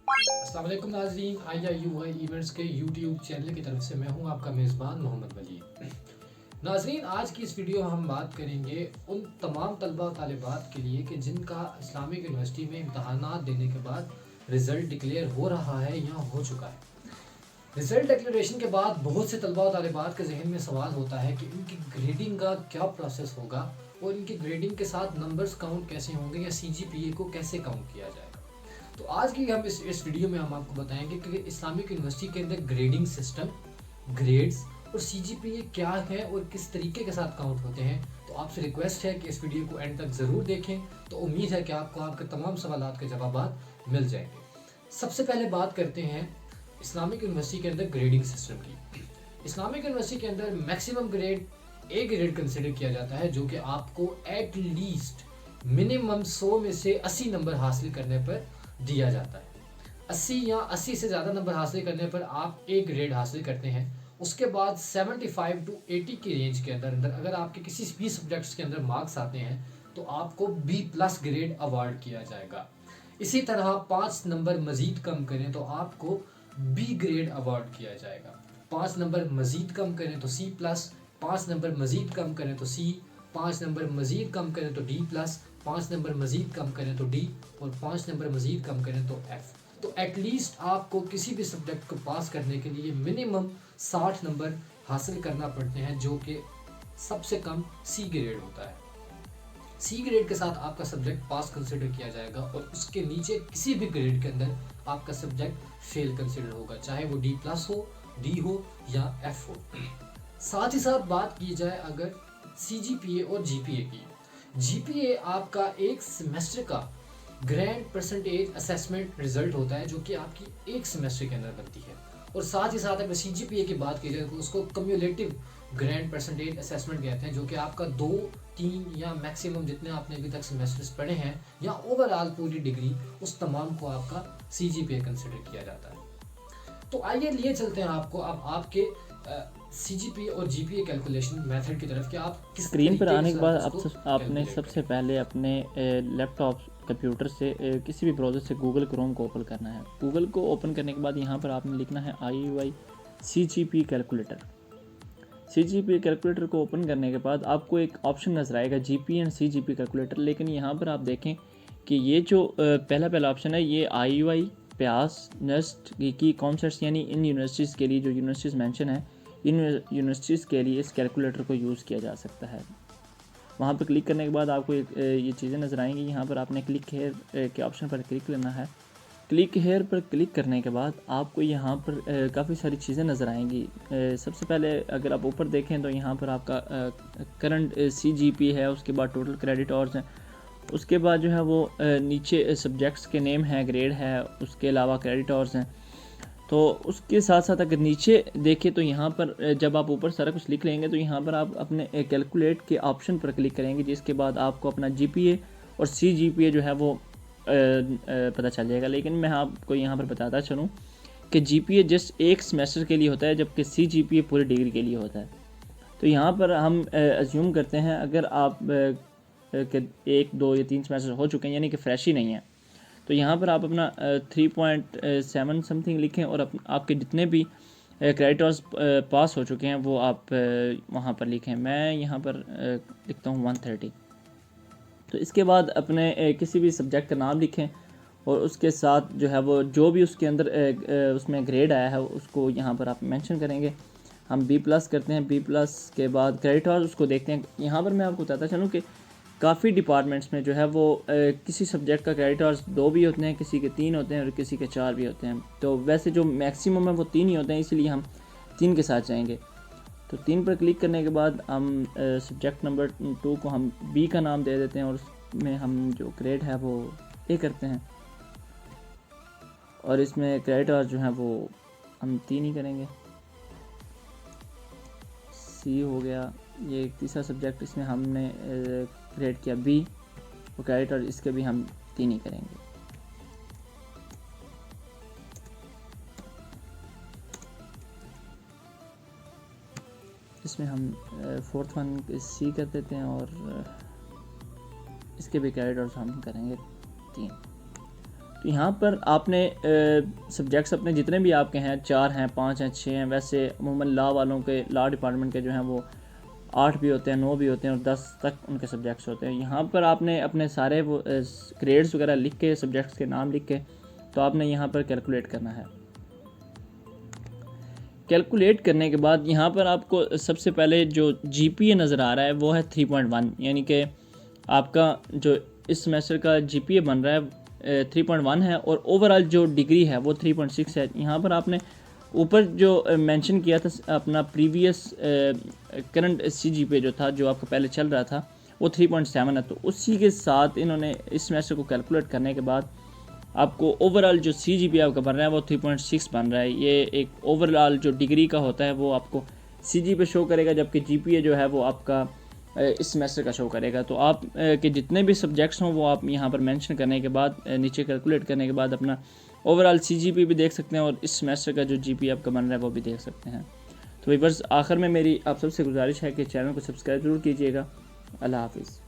अस्सलाम वालेकुम नाज़रीन, IIUI इवेंट्स के यूट्यूब चैनल की तरफ से मैं हूं आपका मेज़बान मोहम्मद वली। नाज़रीन, आज की इस वीडियो में हम बात करेंगे उन तमाम तलबा तालिबात के लिए कि जिनका इस्लामिक यूनिवर्सिटी में इम्तहानात देने के बाद रिज़ल्ट डिक्लेयर हो रहा है या हो चुका है। रिज़ल्ट डिक्लेरेशन के बाद बहुत से तलबा तालिबात के जहन में सवाल होता है कि इनकी ग्रेडिंग का क्या प्रोसेस होगा और इनकी ग्रेडिंग के साथ नंबर्स काउंट कैसे होंगे या CGPA को कैसे काउंट किया जाएगा। तो आज की हम इस वीडियो में हम आपको बताएंगे कि इस्लामिक यूनिवर्सिटी के अंदर ग्रेडिंग सिस्टम, ग्रेड्स और CGPA क्या है और किस तरीके के साथ काउंट होते हैं। तो आपसे रिक्वेस्ट है कि इस वीडियो को एंड तक ज़रूर देखें। तो उम्मीद है कि आपको आपके तमाम सवालात के जवाब मिल जाएंगे। सबसे पहले बात करते हैं इस्लामिक यूनिवर्सिटी के अंदर ग्रेडिंग सिस्टम की। इस्लामिक यूनिवर्सिटी के अंदर maximum grade A grade consider किया जाता है, जो कि आपको एट लीस्ट मिनिमम 100 में से 80 नंबर हासिल करने पर दिया जाता है। 80 या 80 से ज़्यादा नंबर हासिल करने पर आप ए ग्रेड हासिल करते हैं। उसके बाद 75 टू 80 की रेंज के अंदर अंदर अगर आपके किसी भी सब्जेक्ट्स के अंदर मार्क्स आते हैं तो आपको B+ ग्रेड अवार्ड किया जाएगा। इसी तरह 5 नंबर मज़ीद कम करें तो आपको B ग्रेड अवार्ड किया जाएगा। 5 नंबर मज़ीद कम करें तो C+, 5 नंबर मज़ीद कम करें तो C, 5 नंबर मज़ीद कम करें तो D+, 5 नंबर मज़ीद कम करें तो D और 5 नंबर मज़ीद कम करें तो F। तो एटलीस्ट आपको किसी भी सब्जेक्ट को पास करने के लिए मिनिमम 60 नंबर हासिल करना पड़ते हैं, जो कि सबसे कम C ग्रेड होता है। C ग्रेड के साथ आपका सब्जेक्ट पास कंसिडर किया जाएगा और उसके नीचे किसी भी ग्रेड के अंदर आपका सब्जेक्ट फेल कंसिडर होगा, चाहे वो D+ हो, D हो या F हो। साथ ही साथ बात की जाए अगर CGPA और GPA की। GPA आपका एक सेमेस्टर का ग्रैंड परसेंटेज असेसमेंट रिजल्ट होता है, जो कि आपकी एक सेमेस्टर के अंदर बनती है। और साथ ही साथ अगर CGPA की बात की जाए तो उसको कम्युलेटिव ग्रैंड परसेंटेज असेसमेंट कहते हैं, जो कि आपका 2, 3 या मैक्सिमम जितने आपने अभी तक सेमेस्टर्स पढ़े हैं या ओवरऑल पूरी डिग्री, उस तमाम को आपका CGPA कंसिडर किया जाता है। तो आइए लिए चलते हैं आपको अब आपके CGPA और GPA कैलकुलेशन मेथड की तरफ कि आप किस स्क्रीन पर तरीके के आने के बाद साथ उसको आपने कैलकुलेट सबसे करेंगे। पहले अपने लैपटॉप कंप्यूटर से किसी भी ब्राउज़र से गूगल क्रोम को ओपन करना है। गूगल को ओपन करने के बाद यहाँ पर आपने लिखना है IUI CGP calculator. CGP calculator को ओपन करने के बाद आपको एक ऑप्शन नज़र आएगा GP एंड CGP कैलकुलेटर। लेकिन यहाँ पर आप देखें कि ये जो पहला ऑप्शन है ये IUI प्यास नस्ट की कॉन्सेप्ट्स यानी इन यूनिवर्सिटीज़ के लिए जो यूनिवर्सिटीज़ मेंशन है, इन यूनिवर्सिटीज़ के लिए इस कैलकुलेटर को यूज़ किया जा सकता है। वहाँ पर क्लिक करने के बाद आपको ये चीज़ें नज़र आएंगी। यहाँ पर आपने क्लिक हेयर के ऑप्शन पर क्लिक करना है। क्लिक हेयर पर क्लिक करने के बाद आपको यहाँ पर काफ़ी सारी चीज़ें नज़र आएंगी। सबसे पहले अगर आप ऊपर देखें तो यहाँ पर आपका करंट CGP है, उसके बाद टोटल क्रेडिट आवर्स हैं, उसके बाद जो है वो नीचे सब्जेक्ट्स के नेम है, ग्रेड है, उसके अलावा क्रेडिट आवर्स हैं। तो उसके साथ साथ अगर नीचे देखें तो यहाँ पर जब आप ऊपर सारा कुछ लिख लेंगे तो यहाँ पर आप अपने कैलकुलेट के ऑप्शन पर क्लिक करेंगे, जिसके बाद आपको अपना GPA और CGPA जो है वो पता चल जाएगा। लेकिन मैं आपको यहाँ पर बताता चलूँ कि GPA जस्ट एक सेमेस्टर के लिए होता है, जबकि CGPA पूरी डिग्री के लिए होता है। तो यहाँ पर हम अज्यूम करते हैं अगर आप के 1, 2 या 3 सेमेस्टर हो चुके हैं, यानी कि फ्रेश ही नहीं है, तो यहाँ पर आप अपना 3.7 समथिंग लिखें और आपके जितने भी क्रेडिट आवर्स पास हो चुके हैं वो आप वहाँ पर लिखें। मैं यहाँ पर लिखता हूँ 130। तो इसके बाद अपने किसी भी सब्जेक्ट का नाम लिखें और उसके साथ जो है वो जो भी उसके अंदर उसमें ग्रेड आया है उसको यहाँ पर आप मेंशन करेंगे। हम B+ करते हैं। B+ के बाद क्रेडिट आवर्स उसको देखते हैं। यहाँ पर मैं आपको बताता चलूँ कि काफ़ी डिपार्टमेंट्स में जो है वो किसी सब्जेक्ट का क्रेडिट आवर्स 2 भी होते हैं, किसी के 3 होते हैं और किसी के 4 भी होते हैं। तो वैसे जो मैक्सिमम है वो 3 ही होते हैं, इसलिए हम 3 के साथ जाएंगे। तो 3 पर क्लिक करने के बाद हम सब्जेक्ट नंबर 2 को हम B का नाम दे देते हैं और उसमें हम जो ग्रेड है वो A करते हैं और इसमें क्रेडिट आवर्स जो है वो हम 3 ही करेंगे। C हो गया, ये एक तीसरा सब्जेक्ट, इसमें हमने ग्रेड किया B और क्रेडिट और इसके भी हम 3 ही करेंगे। इसमें हम 4th वन C कर देते हैं और इसके भी क्रेडिट और हम करेंगे 3। तो यहाँ पर आपने सब्जेक्ट्स अपने जितने भी आपके हैं, 4 हैं, 5 हैं, 6 हैं, वैसे अमूमन लॉ वालों के, लॉ डिपार्टमेंट के जो हैं वो 8 भी होते हैं, 9 भी होते हैं और 10 तक उनके सब्जेक्ट्स होते हैं। यहाँ पर आपने अपने सारे वो ग्रेड्स वगैरह लिख के, सब्जेक्ट्स के नाम लिख के, तो आपने यहाँ पर कैलकुलेट करना है। कैलकुलेट करने के बाद यहाँ पर आपको सबसे पहले जो GPA नज़र आ रहा है वो है 3.1, यानी कि आपका जो इस सेमेस्टर का GPA बन रहा है 3.1 है और ओवरऑल जो डिग्री है वो 3.6 है। यहाँ पर आपने ऊपर जो मेंशन किया था अपना प्रीवियस करंट CGPA जो था, जो आपका पहले चल रहा था, वो 3.7 है। तो उसी के साथ इन्होंने इस सेमेस्टर को कैलकुलेट करने के बाद आपको ओवरऑल जो CGPA आपका बन रहा है वो 3.6 बन रहा है। ये एक ओवरऑल जो डिग्री का होता है वो आपको CGPA शो करेगा, जबकि GPA जो है वो आपका इस सेमेस्टर का शो करेगा। तो आप के जितने भी सब्जेक्ट्स हों वो आप यहाँ पर मेंशन करने के बाद, नीचे कैलकुलेट करने के बाद अपना ओवरऑल CGPA भी देख सकते हैं और इस सेमेस्टर का जो GPA आपका बन रहा है वो भी देख सकते हैं। तो व्यूअर्स, आखिर में मेरी आप सबसे गुजारिश है कि चैनल को सब्सक्राइब ज़रूर कीजिएगा। अल्लाह हाफिज़।